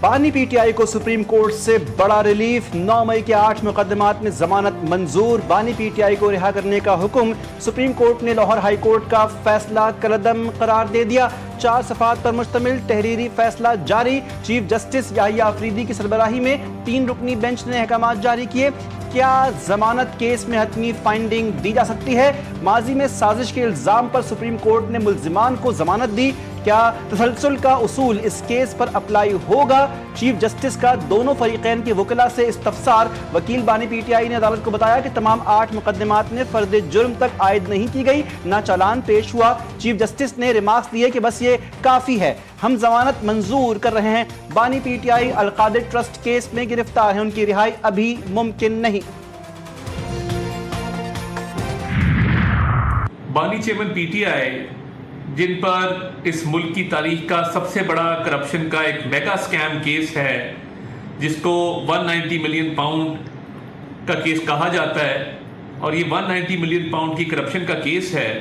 بانی P T آئی کو supreme court سے بڑا ریلیف، 9 مئی کے 8 مقدمات میں ضمانت منظور، بانی پی ٹی آئی کو رہا کرنے کا حکم، سپریم کورٹ نے لاہور ہائی کورٹ کا فیصلہ کالعدم قرار دے دیا، 4 صفحات پر مشتمل تحریری فیصلہ جاری، چیف جسٹس یحییٰ آفریدی کی سربراہی میں 3 رکنی بینچ نے احکامات جاری کیے۔ کیا ضمانت کیس میں حتمی فائنڈنگ دی جا سکتی ہے؟ ماضی میں سازش کے الزام پر سپریم کورٹ نے ملزمان کو ضمانت دی، کیا تسلسل کا اصول اس کیس پر اپلائی ہوگا؟ چیف جسٹس کا دونوں فریقین کے وکلاء سے استفسار، وکیل بانی پی ٹی آئی نے عدالت کو بتایا کہ تمام 8 مقدمات میں فرد جرم تک عائد نہیں کی گئی، نہ چالان پیش ہوا۔ چیف جسٹس نے ریمارکس دیے کہ بس یہ کافی ہے، ہم ضمانت منظور کر رہے ہیں۔ بانی P T I Al Qadir trust case میں گرفتار ہیں، ان کی رہائی ابھی ممکن نہیں۔ بانی چیئرمین پی ٹی آئی جن پر اس ملک کی تاریخ کا سب سے بڑا کرپشن کا ایک میگا سکیم کیس ہے، جس کو 190 ملین پاؤنڈ کا کیس کہا جاتا ہے، اور یہ 190 ملین پاؤنڈ کی کرپشن کا کیس ہے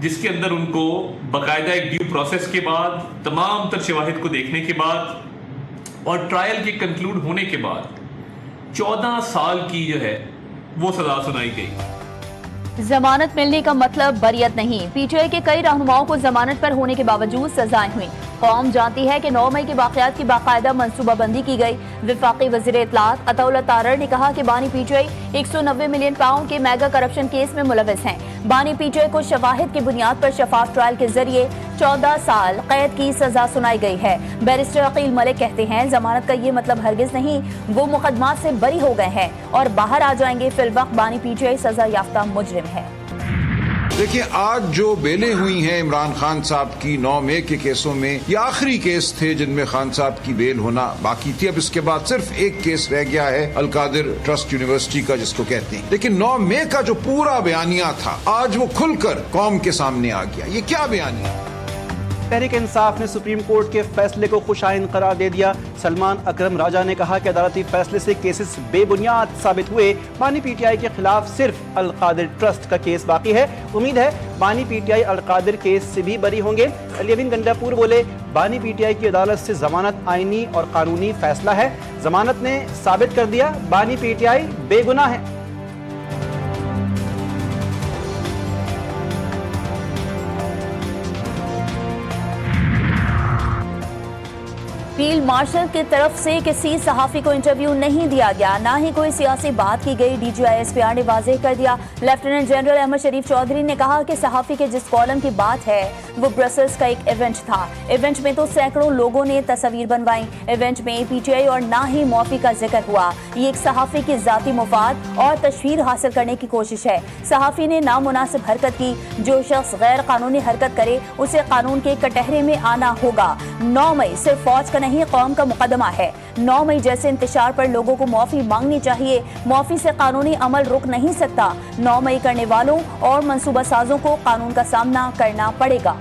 جس کے اندر ان کو باقاعدہ ایک ڈیو پروسیس کے بعد، تمام تر شواہد کو دیکھنے کے بعد اور ٹرائل کے کنکلوڈ ہونے کے بعد 14 سال کی جو ہے وہ سزا سنائی گئی۔ ضمانت ملنے کا مطلب بریت نہیں، پی ٹی آئی کے کئی رہنماؤں کو ضمانت پر ہونے کے باوجود سزائیں ہوئیں۔ قوم جانتی ہے کہ 9 مئی کے واقعات کی باقاعدہ منصوبہ بندی کی گئی۔ وفاقی وزیر اطلاعات عطا اللہ تارڑ نے کہا کہ بانی پی ٹی آئی 190 ملین پاؤنڈ کے میگا کرپشن کیس میں ملوث ہیں۔ بانی پی ٹی آئی کو شواہد کی بنیاد پر شفاف ٹرائل کے ذریعے 14 سال قید کی سزا سنائی گئی ہے۔ بیرسٹر عقیل ملک کہتے ہیں ضمانت کا یہ مطلب ہرگز نہیں، وہ مقدمات سے بری ہو گئے ہیں اور باہر آ جائیں گے، فی الوقت بانی پی ٹی آئی سزا یافتہ مجرم ہے۔ دیکھیں، آج جو بیلیں ہوئی ہیں عمران خان صاحب کی 9 مئی کے کیسوں میں، یہ آخری کیس تھے جن میں خان صاحب کی بیل ہونا باقی تھی۔ اب اس کے بعد صرف ایک کیس رہ گیا ہے القادر ٹرسٹ یونیورسٹی کا، جس کو کہتے ہیں۔ لیکن 9 مئی کا جو پورا بیانیہ تھا آج وہ کھل کر قوم کے سامنے آ گیا۔ یہ کیا بیانیہ؟ تحریک انصاف نے سپریم کورٹ کے فیصلے کو خوش آئند قرار دے دیا۔ سلمان اکرم راجہ نے کہا کہ عدالتی فیصلے سے کیسز بے بنیاد ثابت ہوئے، بانی پی ٹی آئی کے خلاف صرف القادر ٹرسٹ کا کیس باقی ہے، امید ہے بانی P T I Qadir case سے بھی بری ہوں گے۔ علی امین گنڈا پور بولے، بانی پی ٹی آئی کی عدالت سے ضمانت آئینی اور قانونی فیصلہ ہے، ضمانت نے ثابت کر دیا بانی پی ٹی آئی بے گناہ ہے۔ فیلڈ مارشل کی طرف سے کسی صحافی کو انٹرویو نہیں دیا گیا، نہ ہی کوئی سیاسی بات کی گئی۔ D G I S P R نے واضح کر دیا۔ لیفٹیننٹ جنرل احمد شریف چودھری نے کہا کہ صحافی کے جس کالم کی بات ہے وہ برسلز کا ایک ایونٹ تھا، ایونٹ میں تو سینکڑوں لوگوں نے تصاویر بنوائیں، ایونٹ میں پی ٹی آئی اور نہ ہی موفی کا ذکر ہوا۔ یہ ایک صحافی کی ذاتی مفاد اور تشہیر حاصل کرنے کی کوشش ہے۔ صحافی نے نامناسب حرکت کی، جو شخص غیر قانونی حرکت کرے اسے قانون کے کٹہرے میں آنا ہوگا۔ 9 مئی صرف فوج کا نہیں، قوم کا مقدمہ ہے۔ 9 مئی جیسے انتشار پر لوگوں کو معافی مانگنی چاہیے، معافی سے قانونی عمل رک نہیں سکتا۔ 9 مئی کرنے والوں اور منصوبہ سازوں کو قانون کا سامنا کرنا پڑے گا۔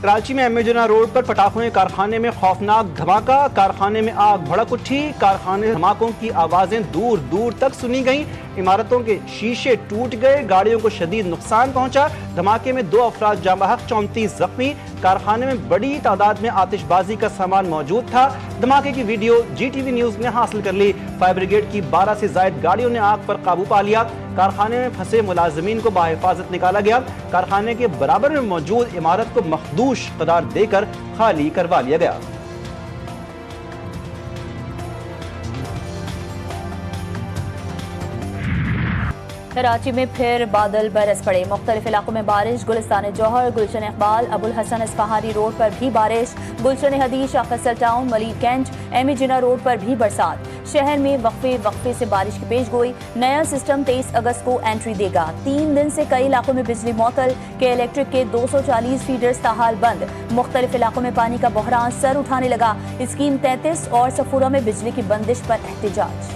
کراچی میں ایم اے جناح روڈ پر پٹاخوں کے کارخانے میں خوفناک دھماکہ، کارخانے میں آگ بھڑک اٹھی، کارخانے دھماکوں کی آوازیں دور دور تک سنی گئیں، عمارتوں کے شیشے ٹوٹ گئے، گاڑیوں کو شدید نقصان پہنچا۔ دھماکے میں 2 افراد جاں بحق، 34 زخمی۔ کارخانے میں بڑی تعداد میں آتش بازی کا سامان موجود تھا۔ دھماکے کی video G T V news نے حاصل کر لی۔ فائر بریگیڈ کی 12 سے زائد گاڑیوں نے آگ پر قابو پا لیا۔ کارخانے میں پھنسے ملازمین کو بحفاظت نکالا گیا۔ کارخانے کے برابر میں موجود عمارت کو مخدوش قرار دے کر خالی کروا لیا گیا۔ کراچی میں پھر بادل برس پڑے، مختلف علاقوں میں بارش، گلستان جوہر، گلشن اقبال، ابو الحسن اصفہانی روڈ پر بھی بارش، گلشن حدیث، شاہ فیصل ٹاؤن، ملید گنج، ایم اے جناح روڈ پر بھی برسات۔ شہر میں وقفے سے بارش کی پیش گوئی، نیا سسٹم 23 اگست کو انٹری دے گا۔ 3 دن سے کئی علاقوں میں بجلی معطل، کے الیکٹرک کے 240 فیڈرز تاحال بند، مختلف علاقوں میں پانی کا بحران سر اٹھانے لگا۔ اسکیم 33 اور صفورہ میں بجلی کی بندش پر احتجاج۔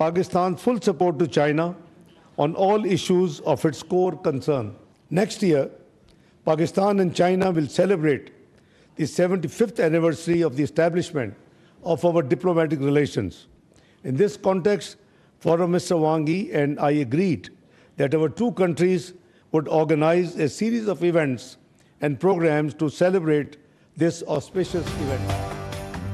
Pakistan's full support to China on all issues of its core concern. Next year, Pakistan and China will celebrate the 75th anniversary of the establishment of our diplomatic relations. In this context, Foreign Minister Wang Yi and I agreed that our two countries would organize a series of events and programs to celebrate this auspicious event.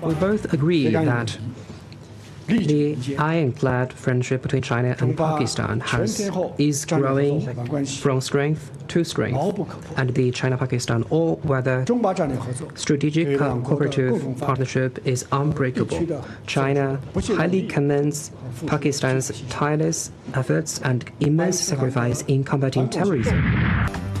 We both agree that the ironclad friendship between China and Pakistan is growing from strength to strength, and the China-Pakistan all-weather strategic cooperative partnership is unbreakable. China highly commends Pakistan's tireless efforts and immense sacrifice in combating terrorism.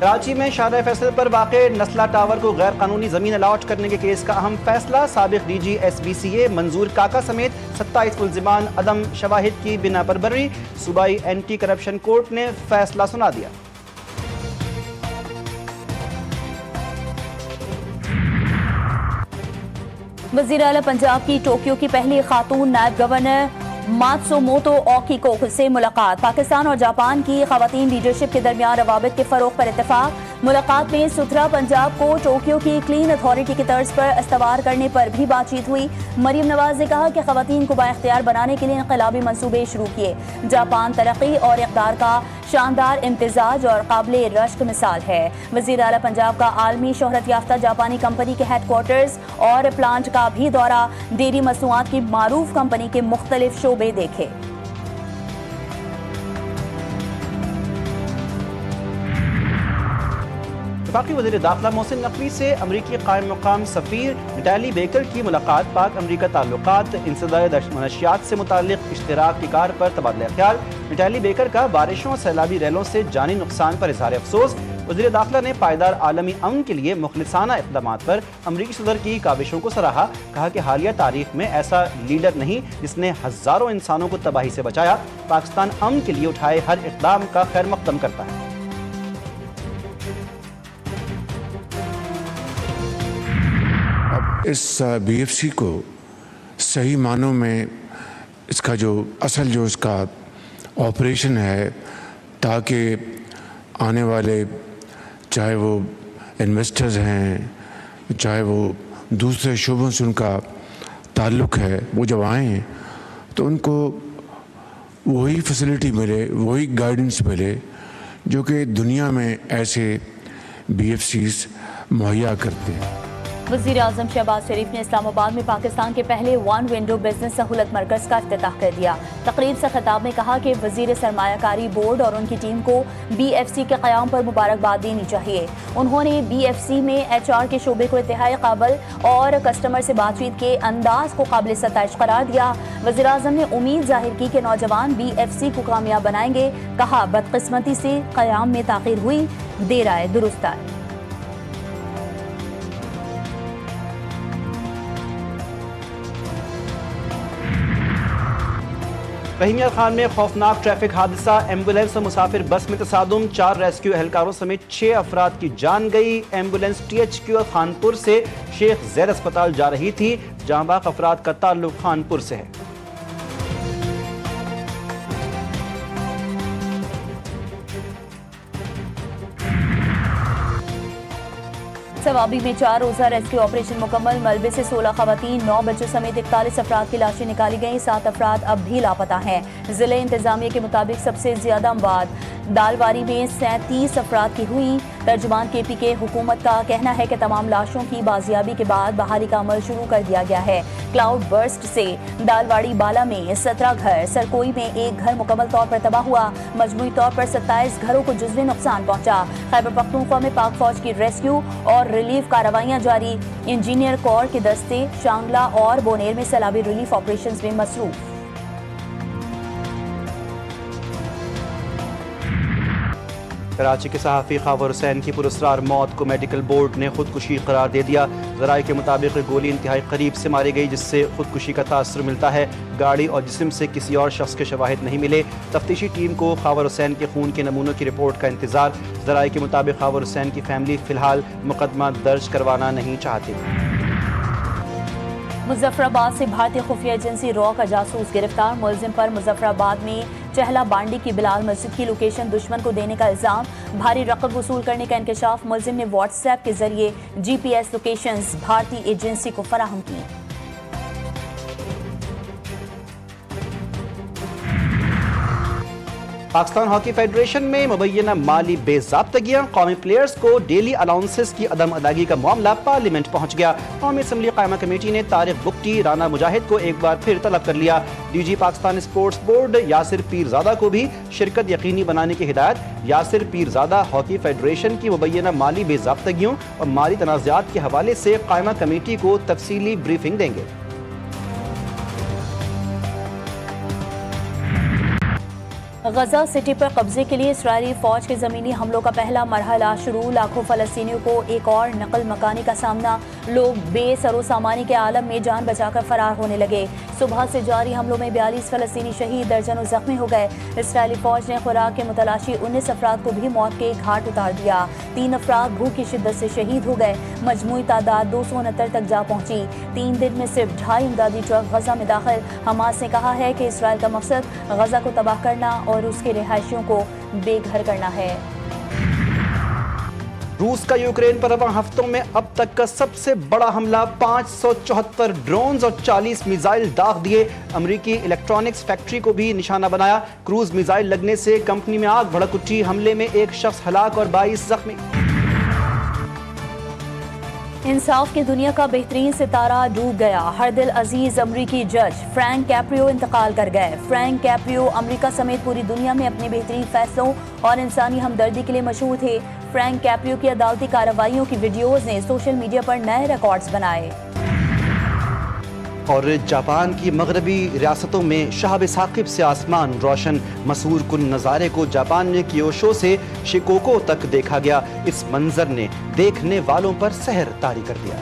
Karachi میں شارع فیصل پر واقع نسلہ tower کو غیر قانونی زمین allot کرنے کے case کا اہم فیصلہ، سابق D G S B C A Manzoor Kaka سمیت 27 ملزمان عدم شواہد کی بنا پر بری، صوبائی اینٹی کرپشن کورٹ نے فیصلہ سنا دیا۔ وزیر اعلیٰ پنجاب کی ٹوکیو کی پہلی خاتون نائب گورنر ماتسوموتو اوکیکو سے ملاقات، پاکستان اور جاپان کی خواتین لیڈرشپ کے درمیان روابط کے فروغ پر اتفاق، ملاقات میں ستھرا پنجاب کو ٹوکیو کی کلین اتھارٹی کی طرز پر استوار کرنے پر بھی بات چیت ہوئی۔ مریم نواز نے کہا کہ خواتین کو بااختیار بنانے کے لیے انقلابی منصوبے شروع کیے، جاپان ترقی اور اقدار کا شاندار امتزاج اور قابل رشک مثال ہے۔ وزیر اعلیٰ پنجاب کا عالمی شہرت یافتہ جاپانی کمپنی کے ہیڈ کوارٹرز اور پلانٹ کا بھی دورہ، ڈیری مصنوعات کی معروف کمپنی کے مختلف شعبے دیکھے۔ وفاقی وزیر داخلہ محسن نقوی سے امریکی قائم مقام سفیر نٹالی بیکر کی ملاقات، پاک امریکہ تعلقات، انسداد منشیات سے متعلق اشتراک کی کار پر تبادلہ خیال۔ نٹالی بیکر کا بارشوں اور سیلابی ریلوں سے جانی نقصان پر اظہار افسوس۔ وزیر داخلہ نے پائیدار عالمی امن کے لیے مخلصانہ اقدامات پر امریکی صدر کی کاوشوں کو سراہا، کہا کہ حالیہ تاریخ میں ایسا لیڈر نہیں جس نے ہزاروں انسانوں کو تباہی سے بچایا، پاکستان امن کے لیے اٹھائے ہر اقدام کا خیر مقدم کرتا ہے۔ اس بی ایف سی کو صحیح معنوں میں اس کا جو اس کا آپریشن ہے، تاکہ آنے والے چاہے وہ انویسٹرز ہیں، چاہے وہ دوسرے شعبوں سے ان کا تعلق ہے، وہ جب آئیں تو ان کو وہی فیسلٹی ملے، وہی گائیڈنس ملے جو کہ دنیا میں ایسے بی ایف سیز مہیا کرتے ہیں۔ وزیر اعظم شہباز شریف نے اسلام آباد میں پاکستان کے پہلے ون ونڈو بزنس سہولت مرکز کا افتتاح کر دیا۔ تقریب سے خطاب میں کہا کہ وزیر سرمایہ کاری بورڈ اور ان کی ٹیم کو بی ایف سی کے قیام پر مبارکباد دینی چاہیے۔ انہوں نے بی ایف سی میں ایچ آر کے شعبے کو انتہائی قابل اور کسٹمر سے بات چیت کے انداز کو قابل ستائش قرار دیا۔ وزیر اعظم نے امید ظاہر کی کہ نوجوان بی ایف سی کو کامیاب بنائیں گے، کہا بدقسمتی سے قیام میں تاخیر ہوئی، دیر آئے درست آئے۔ رحیمیہ خان میں خوفناک ٹریفک حادثہ، ایمبولینس اور مسافر بس میں تصادم، 4 ریسکیو اہلکاروں سمیت 6 افراد کی جان گئی۔ Ambulance T H Q Khanpur سے شیخ زید اسپتال جا رہی تھی، جہاں باق افراد کا تعلق خانپور سے ہے۔ ثوابی میں 4 روزہ ریسکیو آپریشن مکمل، ملبے سے 16 خواتین، 9 بچوں سمیت 41 افراد کی لاشیں نکالی گئیں، 7 افراد اب بھی لاپتہ ہیں۔ ضلع انتظامیہ کے مطابق سب سے زیادہ اموات دالواری میں 37 افراد کی ہوئی۔ ترجمان کے پی کے حکومت کا کہنا ہے کہ تمام لاشوں کی بازیابی کے بعد بحالی کا عمل شروع کر دیا گیا ہے۔ کلاؤڈ برسٹ سے دالواڑی بالا میں 17 گھر، سرکوئی میں 1 گھر مکمل طور پر تباہ ہوا، مجموعی طور پر 27 گھروں کو جزوی نقصان پہنچا۔ خیبر پختونخوا میں پاک فوج کی ریسکیو اور ریلیف کارروائیاں جاری، انجینئر کور کے دستے شانگلہ اور بونیر میں سیلابی ریلیف آپریشنز میں مصروف۔ کراچی کے صحافی خاور حسین کی پراسرار موت کو میڈیکل بورڈ نے خودکشی قرار دے دیا۔ ذرائع کے مطابق گولی انتہائی قریب سے ماری گئی، جس سے خودکشی کا تاثر ملتا ہے۔ گاڑی اور جسم سے کسی اور شخص کے شواہد نہیں ملے۔ تفتیشی ٹیم کو خاور حسین کے خون کے نمونوں کی رپورٹ کا انتظار۔ ذرائع کے مطابق خاور حسین کی فیملی فی الحال مقدمہ درج کروانا نہیں چاہتی۔ مظفر آباد سے بھارتی خفیہ ایجنسی را کا جاسوس گرفتار، ملزم پر مظفر آباد میں چہلا بانڈی کی بلال مسجد کی لوکیشن دشمن کو دینے کا الزام، بھاری رقم وصول کرنے کا انکشاف، ملزم نے واٹس ایپ کے ذریعے جی پی ایس لوکیشنز بھارتی ایجنسی کو فراہم کی۔ پاکستان ہاکی فیڈریشن میں مبینہ مالی بے ضابطگیاں، قومی پلیئرز کو ڈیلی الاؤنسز کی عدم ادائیگی کا معاملہ پارلیمنٹ پہنچ گیا۔ قومی اسمبلی قائمہ کمیٹی نے طارق بگٹی، رانا مجاہد کو ایک بار پھر طلب کر لیا۔ D G Pakistan sports board Yasir Pirzada کو بھی شرکت یقینی بنانے کی ہدایت۔ یاسر پیرزادہ ہاکی فیڈریشن کی مبینہ مالی بے ضابطگیوں اور مالی تنازعات کے حوالے سے قائمہ کمیٹی کو تفصیلی بریفنگ دیں گے۔ غزہ سٹی پر قبضے کے لیے اسرائیلی فوج کے زمینی حملوں کا پہلا مرحلہ شروع. لاکھوں فلسطینیوں کو ایک اور نقل مکانی کا سامنا. لوگ بے سر و سامانی کے عالم میں جان بچا کر فرار ہونے لگے. صبح سے جاری حملوں میں 42 فلسطینی شہید، درجنوں زخمی ہو گئے. اسرائیلی فوج نے خوراک کے متلاشی 19 افراد کو بھی موت کے گھاٹ اتار دیا. 3 افراد بھوک کی شدت سے شہید ہو گئے. مجموعی تعداد 269 تک جا پہنچی. 3 دن میں صرف 2.5 امدادی ٹرک غزہ میں داخل. حماس نے کہا ہے کہ اسرائیل کا مقصد غزہ کو تباہ کرنا اور اس کے رہائشیوں کو بے گھر کرنا ہے. روس کا یوکرین پر رواں ہفتوں میں اب تک کا سب سے بڑا حملہ، 574 ڈرونز اور 40 میزائل داغ دیے. امریکی الیکٹرانکس فیکٹری کو بھی نشانہ بنایا. کروز میزائل لگنے سے کمپنی میں آگ بھڑک اٹھی. حملے میں 1 شخص ہلاک اور 22 زخمی. انصاف کی دنیا کا بہترین ستارہ ڈوب گیا. ہر دل عزیز امریکی جج فرینک کیپریو انتقال کر گئے. فرینک کیپریو امریکہ سمیت پوری دنیا میں اپنے بہترین فیصلوں اور انسانی ہمدردی کے لیے مشہور تھے. فرینک کیپریو کی عدالتی کارروائیوں کی ویڈیوز نے سوشل میڈیا پر نئے ریکارڈز بنائے. اور جاپان کی مغربی ریاستوں میں شہاب ثاقب سے آسمان روشن. مسحور کن نظارے کو جاپان میں کیوشو سے شیکوکو تک دیکھا گیا. اس منظر نے دیکھنے والوں پر سحر طاری کر دیا.